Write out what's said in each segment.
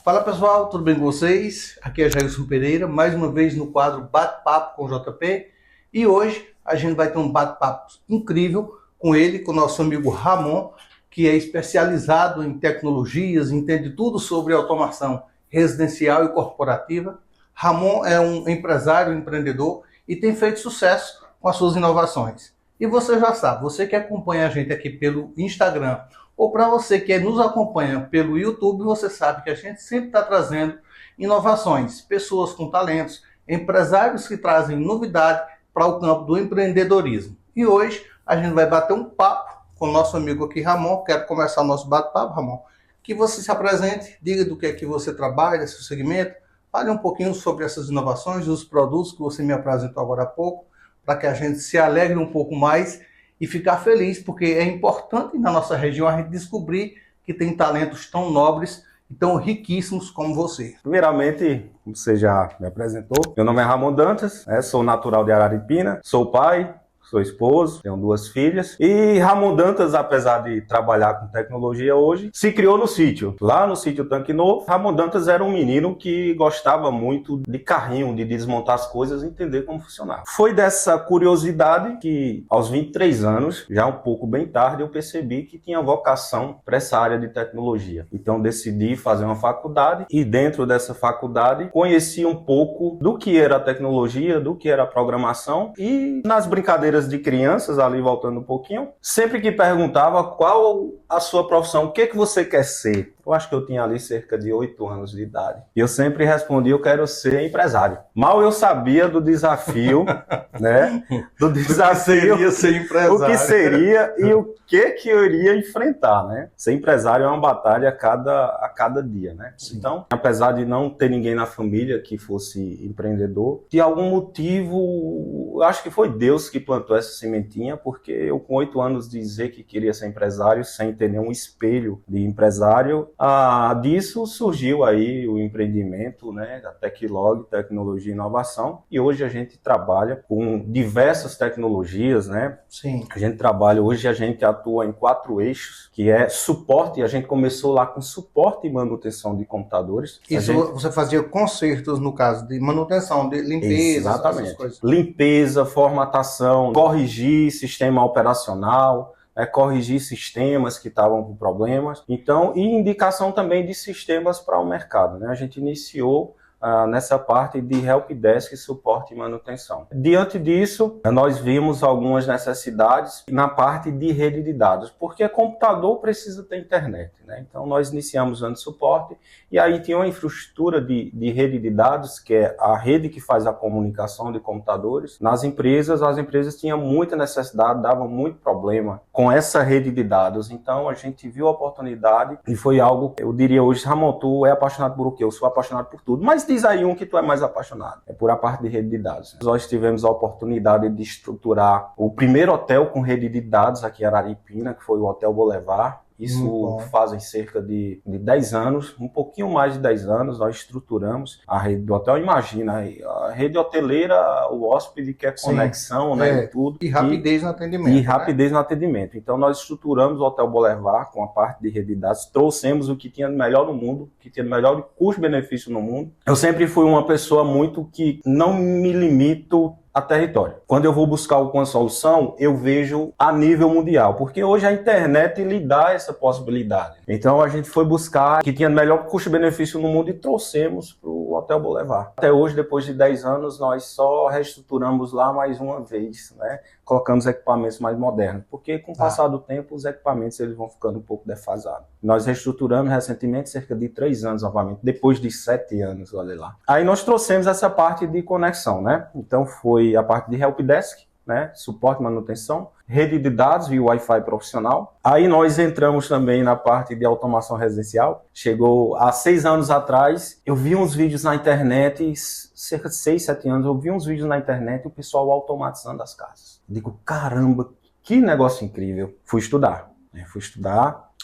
Fala pessoal, tudo bem com vocês? Aqui é Jailson Pereira, mais uma vez no quadro Bate-Papo com o JP. E hoje a gente vai ter um bate-papo incrível com ele, com o nosso amigo Ramon, que é especializado em tecnologias, entende tudo sobre automação residencial e corporativa. Ramon é um empresário, empreendedor e tem feito sucesso com as suas inovações. E você já sabe, você que acompanha a gente aqui pelo Instagram, ou para você que nos acompanha pelo YouTube, você sabe que a gente sempre está trazendo inovações, pessoas com talentos, empresários que trazem novidade para o campo do empreendedorismo. E hoje a gente vai bater um papo com o nosso amigo aqui, Ramon. Quero começar o nosso bate-papo, Ramon. Que você se apresente, diga do que é que você trabalha, seu segmento, fale um pouquinho sobre essas inovações, os produtos que você me apresentou agora há pouco, para que a gente se alegre um pouco mais e ficar feliz, porque é importante na nossa região a gente descobrir que tem talentos tão nobres e tão riquíssimos como você. Primeiramente, você já me apresentou, meu nome é Ramon Dantas, sou natural de Araripina, sou pai, sou esposo, tenho 2 filhas. E Ramon Dantas, apesar de trabalhar com tecnologia hoje, se criou no sítio. Lá no sítio Tanque Novo, Ramon Dantas era um menino que gostava muito de carrinho, de desmontar as coisas e entender como funcionava. Foi dessa curiosidade que, aos 23 anos, já um pouco bem tarde, eu percebi que tinha vocação para essa área de tecnologia. Então decidi fazer uma faculdade e dentro dessa faculdade conheci um pouco do que era a tecnologia, do que era a programação e nas brincadeiras de crianças, ali voltando um pouquinho, sempre que perguntava qual a sua profissão, o que você quer ser? Eu acho que eu tinha ali cerca de 8 anos de idade. E eu sempre respondia, eu quero ser empresário. Mal eu sabia do desafio, né? Do desafio, O que seria ser empresário? O que seria e o que eu iria enfrentar, né? Ser empresário é uma batalha a cada dia, né? Sim. Então, apesar de não ter ninguém na família que fosse empreendedor, de algum motivo, eu acho que foi Deus que plantou essa sementinha, porque eu com 8 anos dizer que queria ser empresário, sem ter nenhum espelho de empresário, disso surgiu aí o empreendimento, né, da Teclog, Tecnologia e Inovação, e hoje a gente trabalha com diversas tecnologias, né? Sim. Hoje a gente atua em 4 eixos, que é suporte, a gente começou lá com suporte e manutenção de computadores. Isso você fazia consertos, no caso, de manutenção, de limpeza, exatamente, essas coisas. Limpeza, formatação, corrigir sistema operacional, corrigir sistemas que estavam com problemas, então, e indicação também de sistemas para o mercado, né? A gente iniciou nessa parte de helpdesk, suporte e manutenção. Diante disso, nós vimos algumas necessidades na parte de rede de dados, porque computador precisa ter internet, né? Então nós iniciamos dando suporte e aí tinha uma infraestrutura de rede de dados, que é a rede que faz a comunicação de computadores. Nas empresas, as empresas tinham muita necessidade, davam muito problema com essa rede de dados. Então a gente viu a oportunidade e foi algo, eu diria hoje, Ramon, tu é apaixonado por o quê? Eu sou apaixonado por tudo, mas diz aí um que tu é mais apaixonado. É por a parte de rede de dados. Nós tivemos a oportunidade de estruturar o primeiro hotel com rede de dados aqui em Araripina, que foi o Hotel Boulevard. Isso fazem cerca de 10 anos, um pouquinho mais de 10 anos, nós estruturamos a rede do hotel. Imagina, a rede hoteleira, o hóspede quer conexão, né, e tudo. E rapidez no atendimento. E rapidez no atendimento. Então nós estruturamos o Hotel Boulevard com a parte de rede de dados, trouxemos o que tinha de melhor no mundo, que tinha de melhor de custo-benefício no mundo. Eu sempre fui uma pessoa muito que não me limito a território. Quando eu vou buscar alguma solução, eu vejo a nível mundial, porque hoje a internet lhe dá essa possibilidade. Então a gente foi buscar que tinha melhor custo-benefício no mundo e trouxemos para o Hotel Boulevard. Até hoje, depois de 10 anos, nós só reestruturamos lá mais uma vez, né? Colocamos equipamentos mais modernos, porque com o passar do tempo, os equipamentos eles vão ficando um pouco defasados. Nós reestruturamos recentemente, cerca de 3 anos novamente, depois de 7 anos, olha lá. Aí nós trouxemos essa parte de conexão, né? Então foi a parte de helpdesk, né? Suporte e manutenção, rede de dados via Wi-Fi profissional. Aí nós entramos também na parte de automação residencial. Chegou há 6 anos atrás, eu vi uns vídeos na internet, cerca de 6, 7 anos, eu vi uns vídeos na internet o pessoal automatizando as casas. Digo, caramba, que negócio incrível. Fui estudar,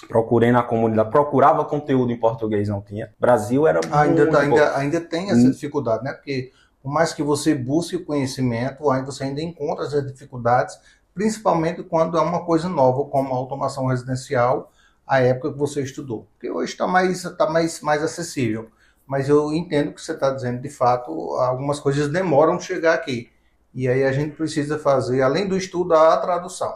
procurei na comunidade, procurava conteúdo em português, não tinha. Brasil era ainda tem essa dificuldade, né? Porque por mais que você busque o conhecimento, aí você ainda encontra as dificuldades, principalmente quando é uma coisa nova, como a automação residencial. à época que você estudou. Porque hoje está mais acessível. Mas eu entendo que você está dizendo, de fato, algumas coisas demoram a chegar aqui. E aí a gente precisa fazer, além do estudo, a tradução.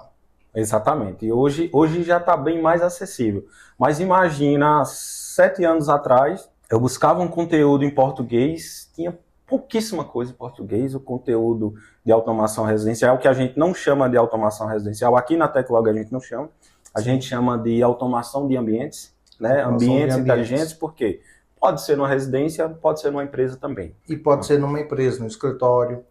Exatamente. E hoje já está bem mais acessível. Mas imagina, há 7 anos atrás, eu buscava um conteúdo em português, tinha pouquíssima coisa em português, o conteúdo de automação residencial, que a gente não chama de automação residencial, aqui na Teclog a gente não chama, a gente chama de automação de ambientes, né? Ambientes inteligentes, por quê? Pode ser numa residência, pode ser numa empresa também. E pode ser numa empresa, no escritório.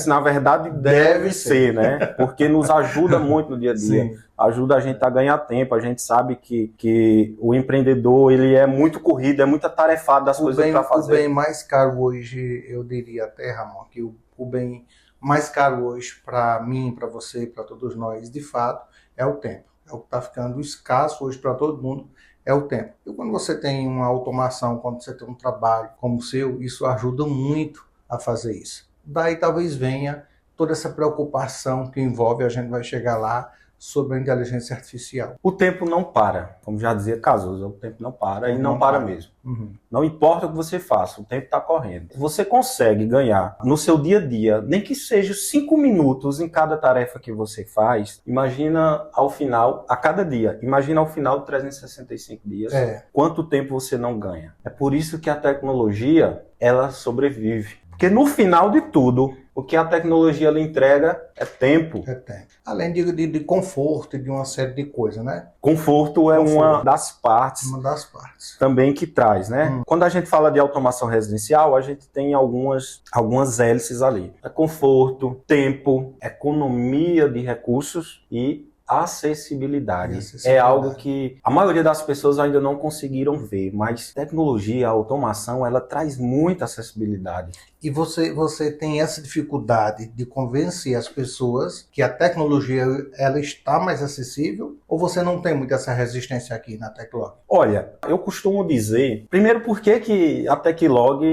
Na verdade, deve ser, né? Porque nos ajuda muito no dia a dia. Sim. Ajuda a gente a ganhar tempo. A gente sabe que o empreendedor, ele é muito corrido, é muito atarefado das coisas para fazer. O bem mais caro hoje, eu diria até, Ramon, que o bem mais caro hoje para mim, para você, para todos nós, de fato, é o tempo. É o que está ficando escasso hoje para todo mundo, é o tempo. E quando você tem uma automação, quando você tem um trabalho como o seu, isso ajuda muito a fazer isso. Daí talvez venha toda essa preocupação que envolve, a gente vai chegar lá, sobre a inteligência artificial. O tempo não para, como já dizia Cazuza, o tempo não para e não para mesmo. Uhum. Não importa o que você faça, o tempo está correndo. Você consegue ganhar no seu dia a dia, nem que seja 5 minutos em cada tarefa que você faz, imagina ao final, a cada dia, imagina ao final de 365 dias, quanto tempo você não ganha. É por isso que a tecnologia, ela sobrevive. Porque no final de tudo, o que a tecnologia lhe entrega é tempo. É tempo. Além de conforto e de uma série de coisas, né? Conforto é uma das partes. Uma das partes. Também que traz, né? Quando a gente fala de automação residencial, a gente tem algumas hélices ali. É conforto, tempo, economia de recursos e acessibilidade. É algo que a maioria das pessoas ainda não conseguiram ver, mas tecnologia, a automação, ela traz muita acessibilidade. E você tem essa dificuldade de convencer as pessoas que a tecnologia ela está mais acessível, ou você não tem muita essa resistência aqui na Teclog? Olha, eu costumo dizer, primeiro que a Teclog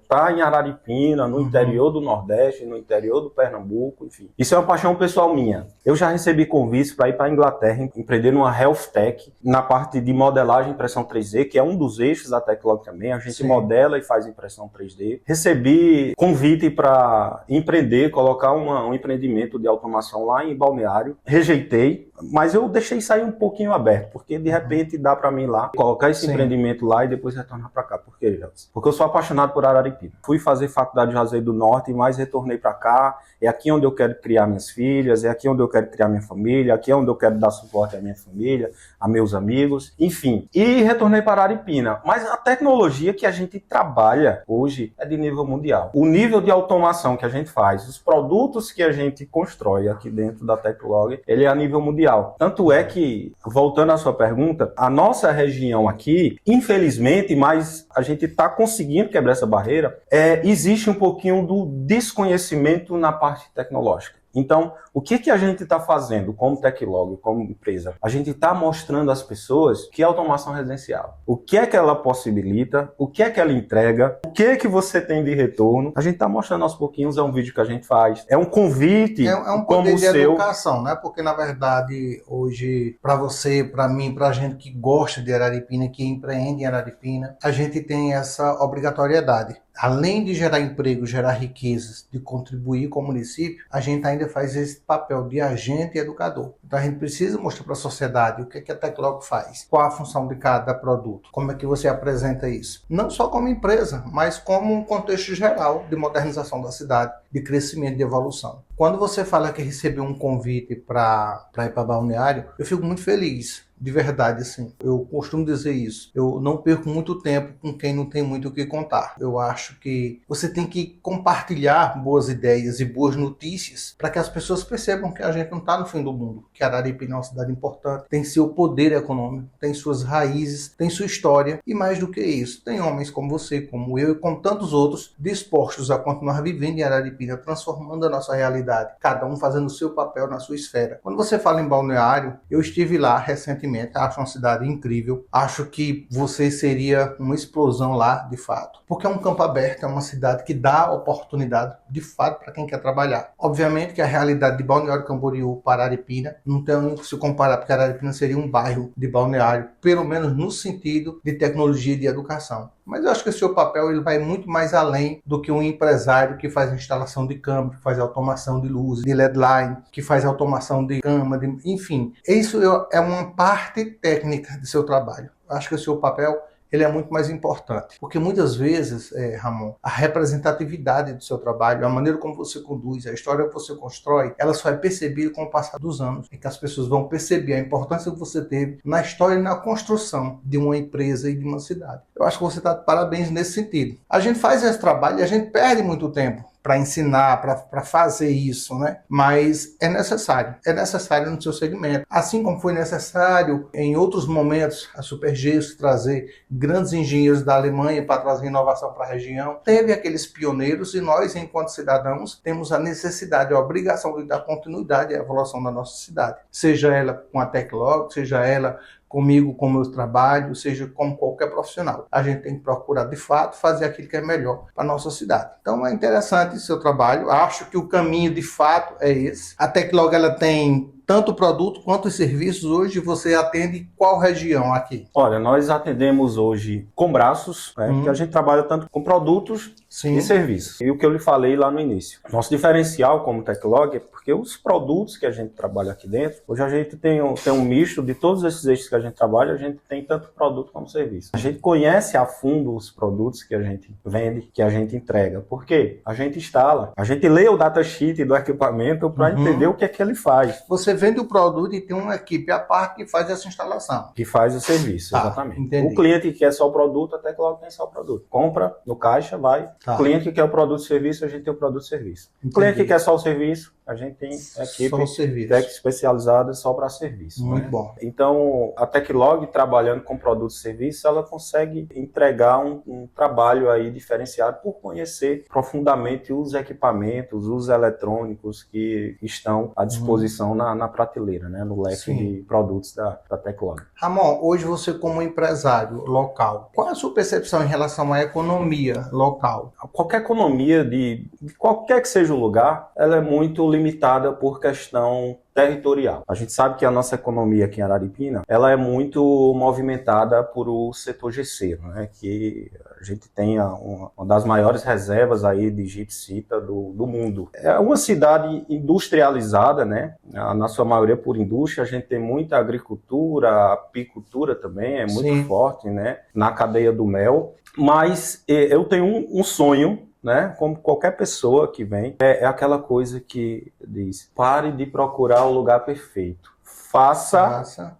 está em Araripina, no interior do Nordeste, no interior do Pernambuco, enfim. Isso é uma paixão pessoal minha. Eu já recebi convites para ir para a Inglaterra, empreender numa Health Tech, na parte de modelagem e impressão 3D, que é um dos eixos da Teclog também. A gente modela e faz impressão 3D. Recebi convite para empreender, colocar um empreendimento de automação lá em Balneário. Rejeitei, mas eu deixei sair um pouquinho aberto, porque de repente dá para mim lá, colocar esse empreendimento lá e depois retornar para cá. Por quê, Gelson? Porque eu sou apaixonado por Araripina. Fui fazer faculdade de Juazeiro do Norte, mas retornei para cá. É aqui onde eu quero criar minhas filhas, é aqui onde eu quero criar minha família, aqui é onde eu quero dar suporte à minha família, a meus amigos, enfim. E retornei para Araripina. Mas a tecnologia que a gente trabalha hoje é de nível mundial. O nível de automação que a gente faz, os produtos que a gente constrói aqui dentro da Teclog, ele é a nível mundial. Tanto é que, voltando à sua pergunta, a nossa região aqui, infelizmente, mas a gente está conseguindo quebrar essa barreira, existe um pouquinho do desconhecimento na parte tecnológica. Então, o que a gente está fazendo como Teclog, como empresa? A gente está mostrando às pessoas que é automação residencial. O que é que ela possibilita, o que é que ela entrega, o que é que você tem de retorno. A gente está mostrando aos pouquinhos, é um vídeo que a gente faz. É um convite é um como poder o de seu. educação, né? Porque, na verdade, hoje, para você, para mim, para a gente que gosta de Araripina, que empreende em Araripina, a gente tem essa obrigatoriedade. Além de gerar emprego, gerar riquezas, de contribuir com o município, a gente ainda faz esse papel de agente e educador. Então a gente precisa mostrar para a sociedade o que a Teclog faz, qual a função de cada produto, como é que você apresenta isso. Não só como empresa, mas como um contexto geral de modernização da cidade, de crescimento, de evolução. Quando você fala que recebeu um convite para ir para Balneário, eu fico muito feliz. De verdade, assim, eu costumo dizer isso. Eu não perco muito tempo com quem não tem muito o que contar. Eu acho que você tem que compartilhar boas ideias e boas notícias para que as pessoas percebam que a gente não está no fim do mundo, que Araripina é uma cidade importante, tem seu poder econômico, tem suas raízes, tem sua história e mais do que isso, tem homens como você, como eu e como tantos outros dispostos a continuar vivendo em Araripina, transformando a nossa realidade, cada um fazendo o seu papel na sua esfera. Quando você fala em Balneário, eu estive lá recentemente recentemente, acho uma cidade incrível, acho que você seria uma explosão lá, de fato, porque é um campo aberto, é uma cidade que dá oportunidade, de fato, para quem quer trabalhar. Obviamente que a realidade de Balneário Camboriú para Araripina não tem o que se comparar, porque Araripina seria um bairro de balneário, pelo menos no sentido de tecnologia e de educação. Mas eu acho que o seu papel ele vai muito mais além do que um empresário que faz instalação de câmera, que faz automação de luzes, de LED line, que faz automação de cama, enfim. Isso é uma parte técnica do seu trabalho. Eu acho que o seu papel ele é muito mais importante. Porque muitas vezes, Ramon, a representatividade do seu trabalho, a maneira como você conduz, a história que você constrói, ela só é percebida com o passar dos anos. E que as pessoas vão perceber a importância que você teve na história e na construção de uma empresa e de uma cidade. Eu acho que você está de parabéns nesse sentido. A gente faz esse trabalho e a gente perde muito tempo para ensinar, para fazer isso, né? Mas é necessário no seu segmento. Assim como foi necessário em outros momentos a Supergesso trazer grandes engenheiros da Alemanha para trazer inovação para a região. Teve aqueles pioneiros e nós, enquanto cidadãos, temos a necessidade, a obrigação de dar continuidade à evolução da nossa cidade. Seja ela com a Teclog, seja ela comigo, com o meu trabalho, seja como qualquer profissional. A gente tem que procurar, de fato, fazer aquilo que é melhor para a nossa cidade. Então é interessante o seu trabalho. Acho que o caminho, de fato, é esse. A Teclog, ela tem tanto produto quanto os serviços. Hoje você atende qual região aqui? Olha, nós atendemos hoje com braços, né? Porque a gente trabalha tanto com produtos e serviços. E o que eu lhe falei lá no início. Nosso diferencial como Teclog é porque os produtos que a gente trabalha aqui dentro, hoje a gente tem um misto de todos esses eixos que a gente trabalha, a gente tem tanto produto como serviço. A gente conhece a fundo os produtos que a gente vende, que a gente entrega. Por quê? A gente instala, a gente lê o datasheet do equipamento para entender o que é que ele faz. Você vende o produto e tem uma equipe à parte que faz essa instalação. Que faz o serviço, exatamente. Entendi. O cliente que quer só o produto, até que logo tem só o produto. Compra no caixa, vai. O cliente que quer o produto e serviço, a gente tem o produto e serviço. Entendi. O cliente que quer só o serviço, a gente tem equipe técnica especializada só para serviço. Muito bom. Então, a Teclog, trabalhando com produtos e serviços, ela consegue entregar um trabalho aí diferenciado por conhecer profundamente os equipamentos, os eletrônicos que estão à disposição na prateleira, né, no leque de produtos da Teclog. Ramon, hoje você como empresário local, qual é a sua percepção em relação à economia local? Qualquer economia de qualquer que seja o lugar, ela é muito limitada por questão territorial. A gente sabe que a nossa economia aqui em Araripina, ela é muito movimentada por o setor gesseiro, né? Que a gente tem uma das maiores reservas aí de gipsita do mundo. É uma cidade industrializada, né? Na sua maioria por indústria, a gente tem muita agricultura, a apicultura também é muito forte, né? Na cadeia do mel. Mas eu tenho um sonho, né? Como qualquer pessoa que vem, é aquela coisa que diz: pare de procurar o lugar perfeito. Faça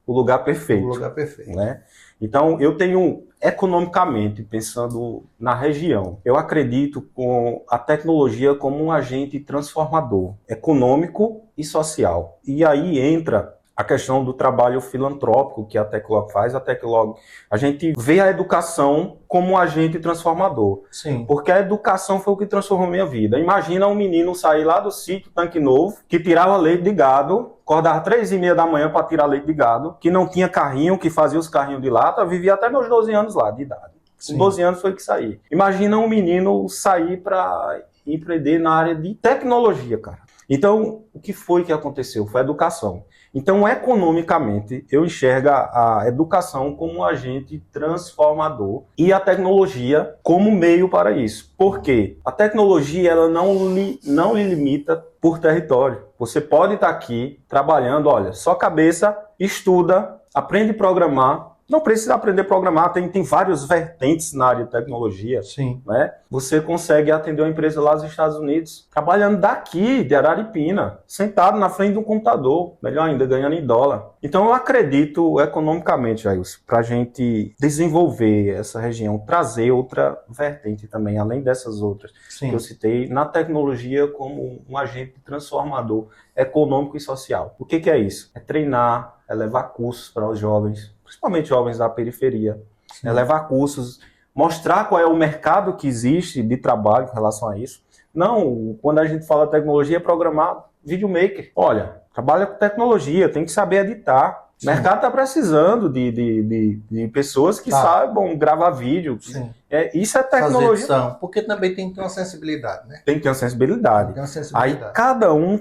o lugar perfeito. O lugar perfeito. Né? Então, eu tenho, economicamente, pensando na região, eu acredito com a tecnologia como um agente transformador, econômico e social. E aí entra a questão do trabalho filantrópico que a Teclog faz. A gente vê a educação como um agente transformador. Sim. Porque a educação foi o que transformou minha vida. Imagina um menino sair lá do sítio Tanque Novo, que tirava leite de gado, acordava 3h30 da manhã para tirar leite de gado, que não tinha carrinho, que fazia os carrinhos de lata, vivia até meus 12 anos lá de idade. Com 12 anos foi que saí. Imagina um menino sair para empreender na área de tecnologia, cara. Então, o que foi que aconteceu? Foi a educação. Então, economicamente, eu enxergo a educação como um agente transformador e a tecnologia como meio para isso. Por quê? A tecnologia ela não lhe limita por território. Você pode estar aqui trabalhando, olha, só cabeça, estuda, aprende a programar. Não precisa aprender a programar, tem várias vertentes na área de tecnologia. Sim. Né? Você consegue atender uma empresa lá nos Estados Unidos, trabalhando daqui, de Araripina, sentado na frente de um computador, melhor ainda, ganhando em dólar. Então eu acredito economicamente, Jailson, para a gente desenvolver essa região, trazer outra vertente também, além dessas outras que eu citei, na tecnologia como um agente transformador econômico e social. O que é isso? É treinar, é levar cursos para os jovens, principalmente jovens da periferia, levar cursos, mostrar qual é o mercado que existe de trabalho em relação a isso. Não, quando a gente fala tecnologia, é programar videomaker. Olha, trabalha com tecnologia, tem que saber editar, O mercado está precisando de pessoas que saibam gravar vídeo. Sim. Isso é tecnologia. Porque também tem que ter uma sensibilidade, né? Tem que ter uma sensibilidade. Aí cada um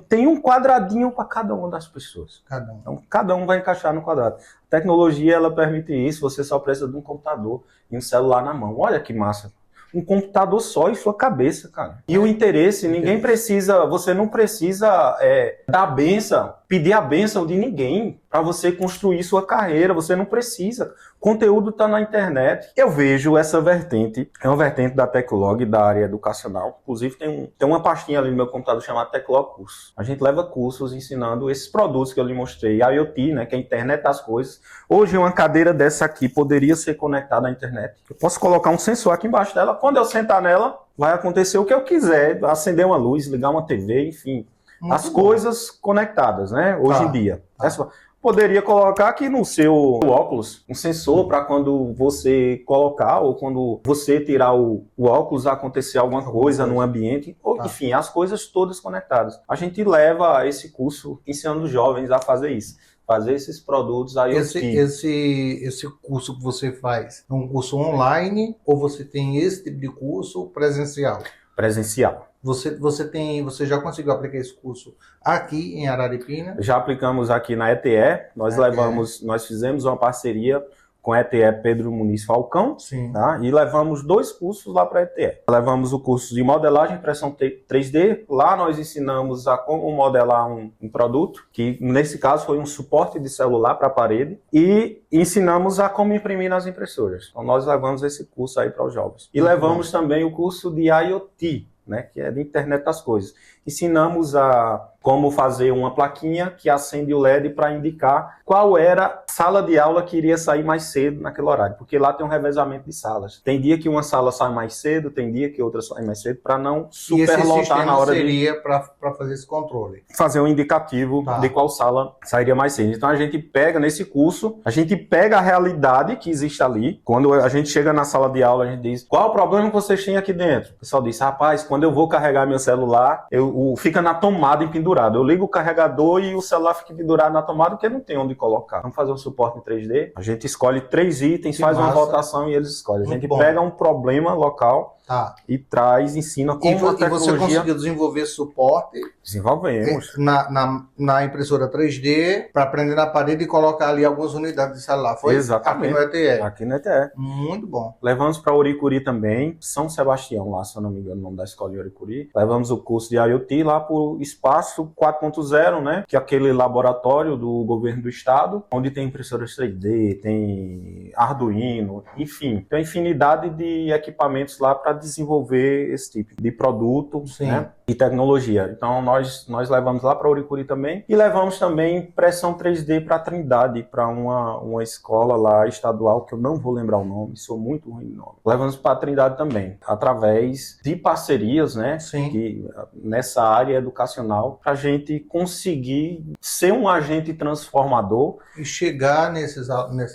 tem um quadradinho para cada uma das pessoas. Então cada um vai encaixar no quadrado. A tecnologia ela permite isso, você só precisa de um computador e um celular na mão. Olha que massa. Um computador só em sua cabeça, cara. E o interesse, você não precisa dar benção, pedir a bênção de ninguém para você construir sua carreira, você não precisa. O conteúdo está na internet. Eu vejo essa vertente, é uma vertente da Teclog, da área educacional. Inclusive tem uma pastinha ali no meu computador chamada Teclog Curso. A gente leva cursos ensinando esses produtos que eu lhe mostrei, IoT, né, que é a internet das coisas. Hoje uma cadeira dessa aqui poderia ser conectada à internet. Eu posso colocar um sensor aqui embaixo dela, quando eu sentar nela, vai acontecer o que eu quiser, acender uma luz, ligar uma TV, enfim. As coisas conectadas, né, hoje em dia. Poderia colocar aqui no seu óculos um sensor para quando você colocar ou quando você tirar o óculos acontecer alguma coisa no ambiente. Enfim, as coisas todas conectadas. A gente leva esse curso ensinando os jovens a fazer isso. Fazer esses produtos aí. Esse curso que você faz é um curso online ou você tem esse tipo de curso presencial? Presencial. Você já conseguiu aplicar esse curso aqui em Araripina? Já aplicamos aqui na ETE. Nós fizemos uma parceria com a ETE Pedro Muniz Falcão. Sim. Tá? E levamos 2 cursos lá para a ETE. Levamos o curso de modelagem e impressão 3D. Lá nós ensinamos a como modelar um produto, que nesse caso foi um suporte de celular para a parede. E ensinamos a como imprimir nas impressoras. Então nós levamos esse curso aí para os jovens. E levamos também o curso de IoT, né, que é de internet das coisas. Ensinamos a como fazer uma plaquinha que acende o LED para indicar qual era a sala de aula que iria sair mais cedo naquele horário, porque lá tem um revezamento de salas. Tem dia que uma sala sai mais cedo, tem dia que outra sai mais cedo, para não superlotar na hora seria para fazer esse controle. Fazer um indicativo de qual sala sairia mais cedo. Então a gente pega nesse curso, a gente pega a realidade que existe ali. Quando a gente chega na sala de aula, a gente diz, qual o problema que vocês têm aqui dentro? O pessoal diz, rapaz, quando eu vou carregar meu celular, fica na tomada e pendurado. Eu ligo o carregador e o celular fica pendurado na tomada porque não tem onde colocar. Vamos fazer um suporte em 3D. A gente escolhe 3 itens, faz uma rotação e eles escolhem. A gente pega um problema local e ensina como a tecnologia... E você conseguiu desenvolver suporte? Desenvolvemos. Na impressora 3D, para prender na parede e colocar ali algumas unidades de celular. Foi? Exatamente. Aqui no ETE. Aqui no ETE. Muito bom. Levamos para Oricuri também, São Sebastião, lá, se eu não me engano, o nome da escola de Oricuri. Levamos o curso de IoT lá para o Espaço 4.0, né? Que é aquele laboratório do governo do estado, onde tem impressoras 3D, tem Arduino, enfim. Tem uma infinidade de equipamentos lá para desenvolver esse tipo de produto, né, e tecnologia. Então nós levamos lá para Oricuri também e levamos também impressão 3D para Trindade, para uma escola lá estadual que eu não vou lembrar o nome, sou muito ruim no nome. Levamos para Trindade também, através de parcerias, né, que, nessa área educacional, para a gente conseguir ser um agente transformador e chegar nesse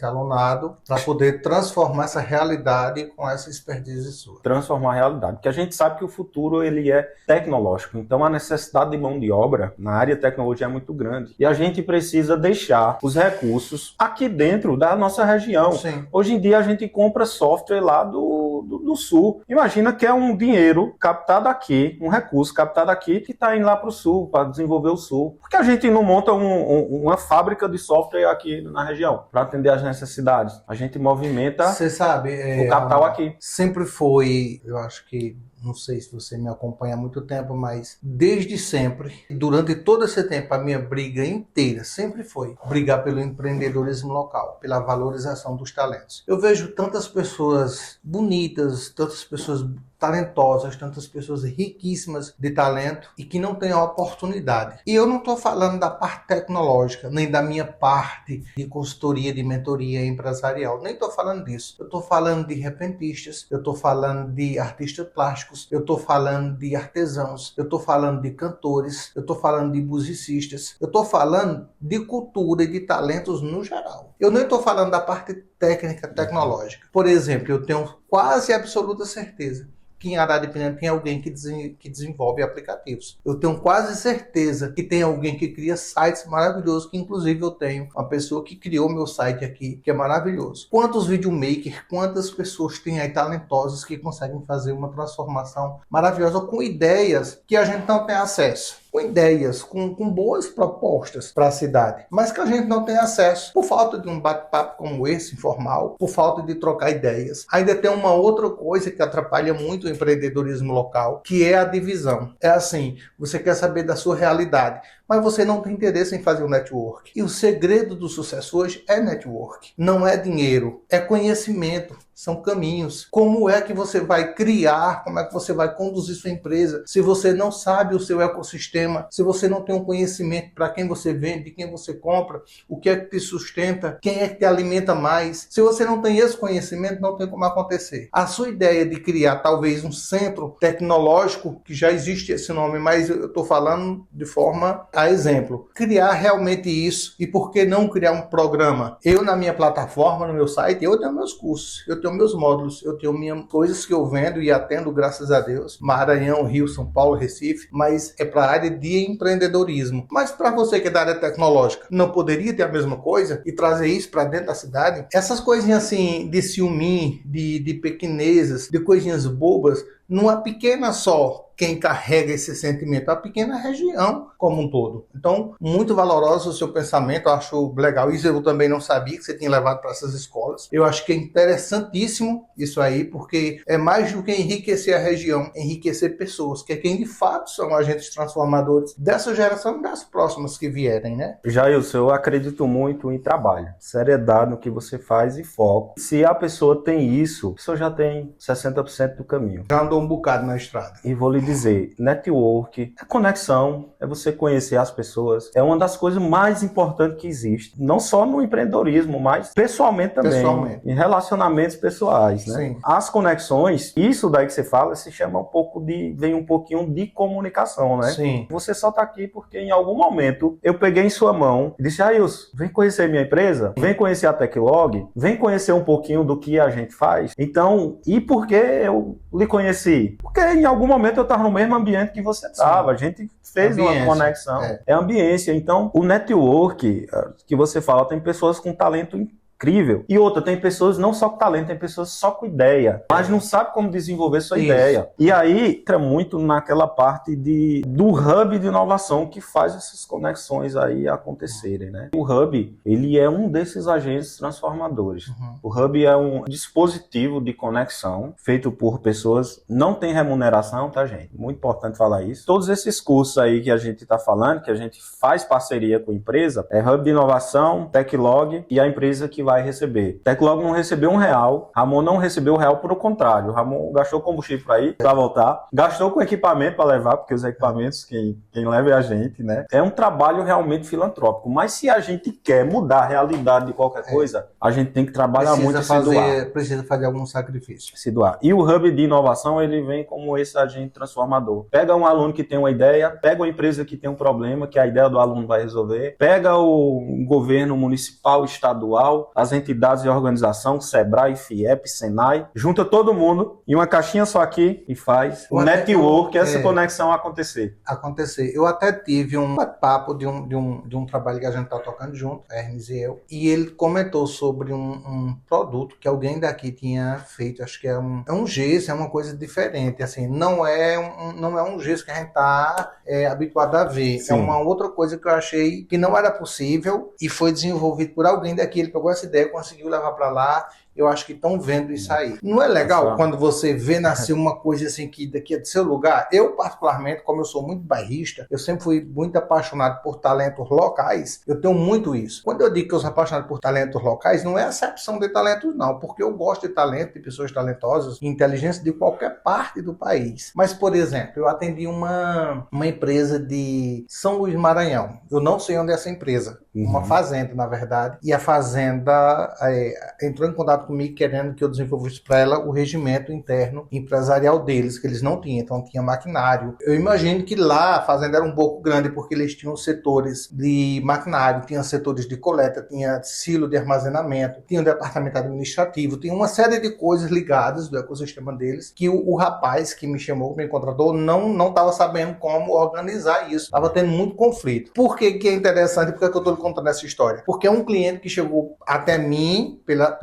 alunado para poder transformar essa realidade com essa expertise sua. Transformar a realidade, porque a gente sabe que o futuro ele é tecnológico, então a necessidade de mão de obra na área de tecnologia é muito grande e a gente precisa deixar os recursos aqui dentro da nossa região. Hoje em dia a gente compra software lá do sul. Imagina que é um dinheiro captado aqui, um recurso captado aqui que está indo lá para o sul, para desenvolver o sul. Por que a gente não monta uma fábrica de software aqui na região para atender às necessidades? A gente movimenta o capital aqui. Sempre foi, eu acho que, não sei se você me acompanha há muito tempo, mas desde sempre, durante todo esse tempo, a minha briga inteira sempre foi brigar pelo empreendedorismo local, pela valorização dos talentos. Eu vejo tantas pessoas bonitas, tantas pessoas talentosas, tantas pessoas riquíssimas de talento e que não têm a oportunidade. E eu não estou falando da parte tecnológica, nem da minha parte de consultoria, de mentoria empresarial, nem estou falando disso. Eu estou falando de repentistas, eu estou falando de artistas plásticos, eu estou falando de artesãos, eu estou falando de cantores, eu estou falando de musicistas, eu estou falando de cultura e de talentos no geral. Eu não estou falando da parte técnica, tecnológica. Por exemplo, eu tenho quase absoluta certeza que em Araripina tem alguém que desenvolve aplicativos. Eu tenho quase certeza que tem alguém que cria sites maravilhosos, que inclusive eu tenho uma pessoa que criou meu site aqui, que é maravilhoso. Quantos videomakers, quantas pessoas tem aí talentosas que conseguem fazer uma transformação maravilhosa com ideias que a gente não tem acesso. Com ideias, com boas propostas para a cidade, mas que a gente não tem acesso por falta de um bate-papo como esse, informal, por falta de trocar ideias. Ainda tem uma outra coisa que atrapalha muito o empreendedorismo local, que é a divisão. É assim, você quer saber da sua realidade, mas você não tem interesse em fazer o network. E o segredo do sucesso hoje é network. Não é dinheiro, é conhecimento. São caminhos. Como é que você vai criar, como é que você vai conduzir sua empresa se você não sabe o seu ecossistema, se você não tem um conhecimento para quem você vende, de quem você compra, o que é que te sustenta, quem é que te alimenta mais. Se você não tem esse conhecimento, não tem como acontecer. A sua ideia de criar talvez um centro tecnológico, que já existe esse nome, mas eu estou falando de forma a exemplo. Criar realmente isso, e por que não criar um programa? Eu, na minha plataforma, no meu site, eu tenho meus cursos, eu tenho meus módulos, eu tenho minhas coisas que eu vendo e atendo, graças a Deus. Maranhão, Rio, São Paulo, Recife, mas é para a área de empreendedorismo. Mas para você que é da área tecnológica, não poderia ter a mesma coisa e trazer isso para dentro da cidade? Essas coisinhas assim de ciúme, de pequenezas, de coisinhas bobas, numa pequena só, quem carrega esse sentimento, a pequena região como um todo. Então, muito valoroso o seu pensamento, eu acho legal. Isso eu também não sabia que você tinha levado para essas escolas. Eu acho que é interessantíssimo isso aí, porque é mais do que enriquecer a região, enriquecer pessoas, que é quem de fato são agentes transformadores dessa geração e das próximas que vierem, né? Jailson, eu acredito muito em trabalho, seriedade no que você faz e foco. Se a pessoa tem isso, a pessoa já tem 60% do caminho. Já andou um bocado na estrada. E vou lhe dizer, network, é conexão, é você conhecer as pessoas, é uma das coisas mais importantes que existe, não só no empreendedorismo, mas pessoalmente também, em relacionamentos pessoais, né? Sim. As conexões, isso daí que você fala, se chama vem um pouquinho de comunicação, né? Sim. Você só tá aqui porque em algum momento eu peguei em sua mão e disse, Jailson, vem conhecer minha empresa, vem conhecer a Teclog, vem conhecer um pouquinho do que a gente faz. Então, e por que eu lhe conheci? Porque em algum momento eu estava no mesmo ambiente que você estava. A gente fez uma conexão. É ambiência. Então, o network que você fala, tem pessoas com talento incrível. E outra, tem pessoas não só com talento, tem pessoas só com ideia, mas não sabe como desenvolver sua ideia. E aí, entra muito naquela parte do hub de inovação que faz essas conexões aí acontecerem, né? O hub, ele é um desses agentes transformadores. O hub é um dispositivo de conexão feito por pessoas, não tem remuneração, tá, gente? Muito importante falar isso. Todos esses cursos aí que a gente tá falando, que a gente faz parceria com a empresa, é Hub de Inovação, Teclog e a empresa que vai receber. Teclog não recebeu R$1, Ramon não recebeu R$1, por o contrário. Ramon gastou combustível para ir, para voltar, gastou com equipamento para levar, porque os equipamentos, quem leva é a gente, né? É um trabalho realmente filantrópico, mas se a gente quer mudar a realidade de qualquer coisa, a gente tem que trabalhar muito e se doar. Precisa fazer algum sacrifício. Se doar. E o Hub de Inovação, ele vem como esse agente transformador. Pega um aluno que tem uma ideia, pega uma empresa que tem um problema, que a ideia do aluno vai resolver, pega o governo municipal, estadual, as entidades de organização, Sebrae, FIEP, Senai, junta todo mundo em uma caixinha só aqui e faz o network, essa conexão acontecer. Eu até tive um bate-papo de um trabalho que a gente está tocando junto, Hermes e eu, e ele comentou sobre um produto que alguém daqui tinha feito, acho que é um gesso, é uma coisa diferente, assim, não é um gesso que a gente está habituado a ver. Sim. É uma outra coisa que eu achei que não era possível e foi desenvolvido por alguém daqui, ele pegou essa ideia, conseguiu levar para lá. Eu acho que estão vendo isso aí. Não é legal quando você vê nascer uma coisa assim que daqui é do seu lugar? Eu, particularmente, como eu sou muito bairrista, eu sempre fui muito apaixonado por talentos locais. Eu tenho muito isso. Quando eu digo que eu sou apaixonado por talentos locais, não é acepção de talentos, não. Porque eu gosto de talento, de pessoas talentosas, de inteligência de qualquer parte do país. Mas, por exemplo, eu atendi uma empresa de São Luís Maranhão. Eu não sei onde é essa empresa. Uma fazenda, na verdade. E a fazenda entrou em contato comigo querendo que eu desenvolvesse para ela o regimento interno empresarial deles, que eles não tinham, então tinha maquinário. Eu imagino que lá a fazenda era um pouco grande, porque eles tinham setores de maquinário, tinha setores de coleta, tinha silo de armazenamento, tinha um departamento administrativo, tinha uma série de coisas ligadas do ecossistema deles, que o rapaz que me chamou, que me contratou, não estava sabendo como organizar isso, estava tendo muito conflito. Por que é interessante? Por que eu estou lhe contando essa história? Porque é um cliente que chegou até mim pela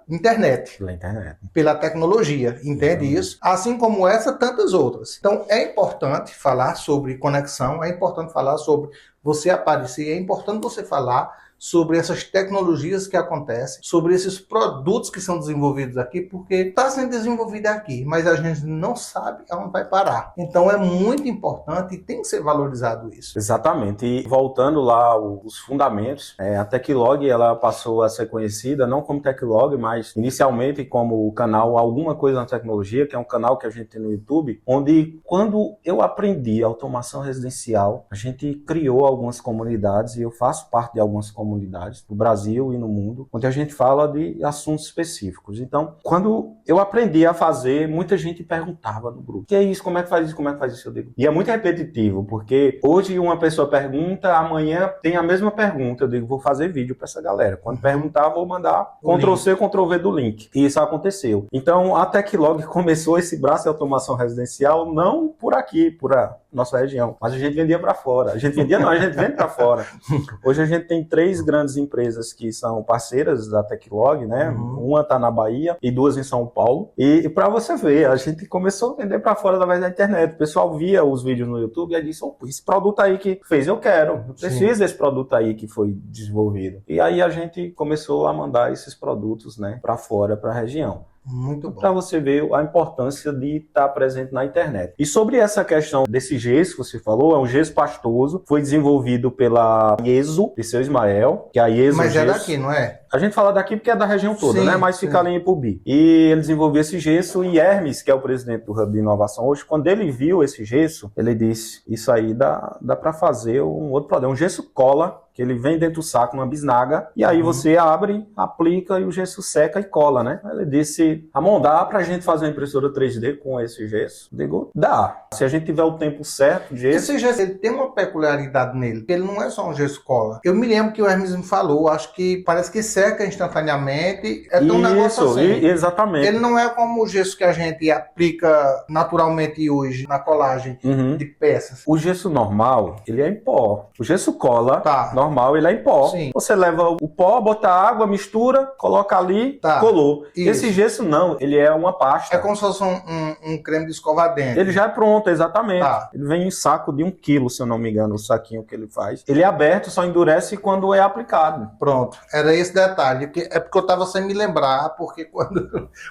internet. Pela internet. Pela tecnologia, entende isso? Assim como essa, tantas outras. Então, é importante falar sobre conexão, é importante falar sobre você aparecer, é importante você falar sobre essas tecnologias que acontecem, sobre esses produtos que são desenvolvidos aqui, porque está sendo desenvolvido aqui, mas a gente não sabe aonde vai parar. Então é muito importante e tem que ser valorizado isso. Exatamente. E voltando lá os fundamentos, a Teclog ela passou a ser conhecida não como Teclog, mas inicialmente como o canal Alguma Coisa na Tecnologia, que é um canal que a gente tem no YouTube, onde quando eu aprendi automação residencial, a gente criou algumas comunidades e eu faço parte de algumas comunidades no Brasil e no mundo, onde a gente fala de assuntos específicos. Então, quando eu aprendi a fazer, muita gente perguntava no grupo: que é isso? Como é que faz isso? Como é que faz isso? Eu digo. E é muito repetitivo, porque hoje uma pessoa pergunta, amanhã tem a mesma pergunta. Eu digo, vou fazer vídeo para essa galera. Quando perguntar, vou mandar Ctrl+C, Ctrl+V do link. E isso aconteceu. Então, a Teclog começou esse braço de automação residencial não por aqui, por a nossa região, mas a gente vendia para fora. A gente vendia não, a gente vende para fora. Hoje a gente tem 3 grandes empresas que são parceiras da Teclog, né? Uma está na Bahia e 2 em São Paulo. E para você ver, a gente começou a vender para fora através da internet. O pessoal via os vídeos no YouTube e disse: esse produto aí que fez, eu quero. Eu preciso desse produto aí que foi desenvolvido. E aí a gente começou a mandar esses produtos, né, para fora, para a região. Muito bom. Para você ver a importância de estar presente na internet. E sobre essa questão desse gesso que você falou, é um gesso pastoso, foi desenvolvido pela IESO, de seu Ismael, que é a IESO. Mas gesso. É daqui, não é? A gente fala daqui porque é da região toda, sim, né? Mas fica ali em Ipubi. E ele desenvolveu esse gesso e Hermes, que é o presidente do Hub de Inovação hoje, quando ele viu esse gesso, ele disse: isso aí dá para fazer um outro produto. É um gesso cola, que ele vem dentro do saco, uma bisnaga, e aí você abre, aplica e o gesso seca e cola, né? Ele disse: Ramon, dá pra gente fazer uma impressora 3D com esse gesso? Eu digo, dá. Se a gente tiver o tempo certo de gesso... Esse gesso, ele tem uma peculiaridade nele, que ele não é só um gesso cola. Eu me lembro que o Hermes me falou, acho que parece que seca instantaneamente, é tão negócio assim. Exatamente. Ele não é como o gesso que a gente aplica naturalmente hoje na colagem de peças. O gesso normal, ele é em pó. O gesso cola, normal, ele é em pó. Sim. Você leva o pó, bota água, mistura, coloca ali, colou. Isso. Esse gesso não, ele é uma pasta. É como se fosse um creme de escovar dente. Ele já é pronto, exatamente. Ele vem em saco de 1 quilo, se eu não me engano, o saquinho que ele faz. Ele é aberto, só endurece quando é aplicado. Pronto, era esse detalhe. É porque eu estava sem me lembrar, porque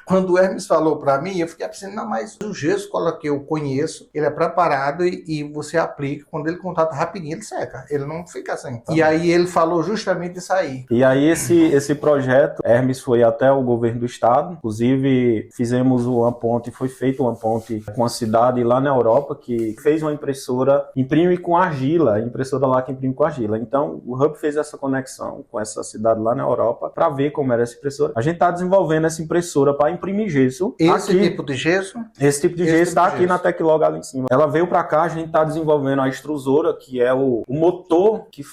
quando o Hermes falou para mim, eu fiquei pensando: não, mas o gesso cola que eu conheço, ele é preparado e você aplica, quando ele contata rapidinho, ele seca. Ele não fica assim. E aí ele falou justamente isso aí. E aí esse projeto, Hermes foi até o governo do estado, inclusive fizemos uma ponte, foi feita uma ponte com a cidade lá na Europa, que fez uma impressora, imprime com argila, a impressora lá que imprime com argila. Então o Hub fez essa conexão com essa cidade lá na Europa para ver como era essa impressora. A gente está desenvolvendo essa impressora para imprimir gesso. Esse tipo de gesso? Esse tipo de gesso está aqui na Teclog ali em cima. Ela veio para cá, a gente está desenvolvendo a extrusora, que é o motor que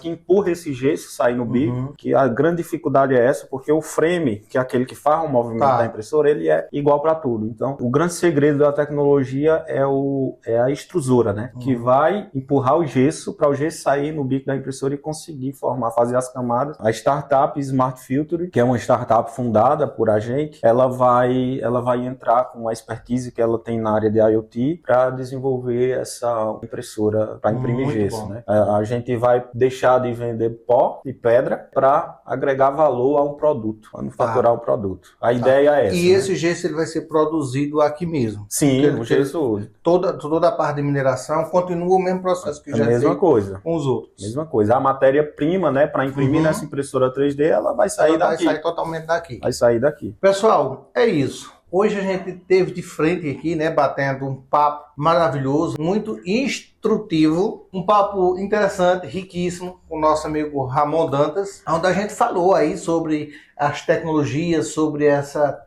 empurra esse gesso sair no bico, que a grande dificuldade é essa, porque o frame, que é aquele que faz o movimento da impressora, ele é igual para tudo. Então, o grande segredo da tecnologia é a extrusora, né? Que vai empurrar o gesso para o gesso sair no bico da impressora e conseguir fazer as camadas. A startup Smart Filter, que é uma startup fundada por a gente, ela vai entrar com a expertise que ela tem na área de IoT para desenvolver essa impressora para imprimir gesso, né? A gente vai deixar de vender pó e pedra para agregar valor a um produto, manufaturar um produto. A ideia é essa. E esse gesso ele vai ser produzido aqui mesmo? Sim, o gesso... Toda a parte de mineração continua o mesmo processo que já mesma coisa. Com os outros. Mesma coisa. A matéria-prima, né, para imprimir nessa impressora 3D, ela vai sair daqui. Vai sair totalmente daqui. Vai sair daqui. Pessoal, é isso. Hoje a gente teve de frente aqui, né, batendo um papo maravilhoso, muito instrutivo, um papo interessante, riquíssimo, com o nosso amigo Ramon Dantas, onde a gente falou aí sobre as tecnologias, sobre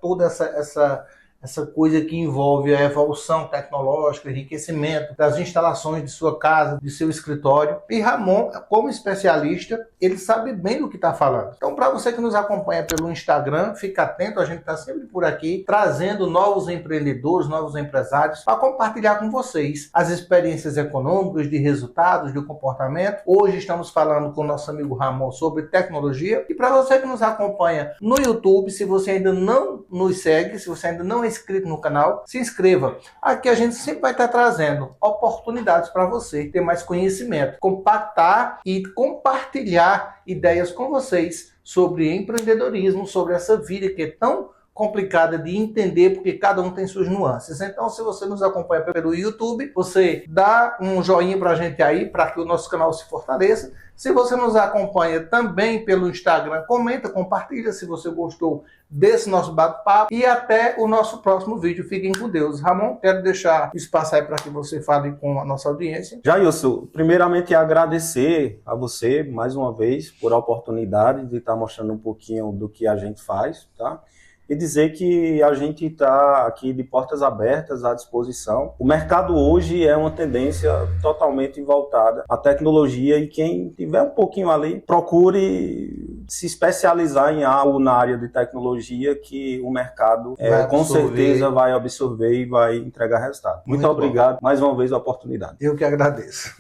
toda essa coisa que envolve a evolução tecnológica, enriquecimento das instalações de sua casa, de seu escritório. E Ramon, como especialista, ele sabe bem do que está falando. Então, para você que nos acompanha pelo Instagram, fica atento, a gente está sempre por aqui, trazendo novos empreendedores, novos empresários, para compartilhar com vocês as experiências econômicas, de resultados, de comportamento. Hoje estamos falando com o nosso amigo Ramon sobre tecnologia. E para você que nos acompanha no YouTube, se você ainda não nos segue, se você ainda não é inscrito no canal, se inscreva. Aqui a gente sempre vai estar trazendo oportunidades para você ter mais conhecimento, compactar e compartilhar ideias com vocês sobre empreendedorismo, sobre essa vida que é tão complicada de entender, porque cada um tem suas nuances. Então, se você nos acompanha pelo YouTube, você dá um joinha pra gente aí, para que o nosso canal se fortaleça. Se você nos acompanha também pelo Instagram, comenta, compartilha se você gostou desse nosso bate-papo. E até o nosso próximo vídeo. Fiquem com Deus. Ramon, quero deixar espaço aí para que você fale com a nossa audiência. Jailson, primeiramente agradecer a você mais uma vez por a oportunidade de estar mostrando um pouquinho do que a gente faz, tá? E dizer que a gente está aqui de portas abertas à disposição. O mercado hoje é uma tendência totalmente voltada à tecnologia e quem tiver um pouquinho ali, procure se especializar em algo na área de tecnologia que o mercado com certeza vai absorver e vai entregar resultado. Muito obrigado mais uma vez a oportunidade. Eu que agradeço.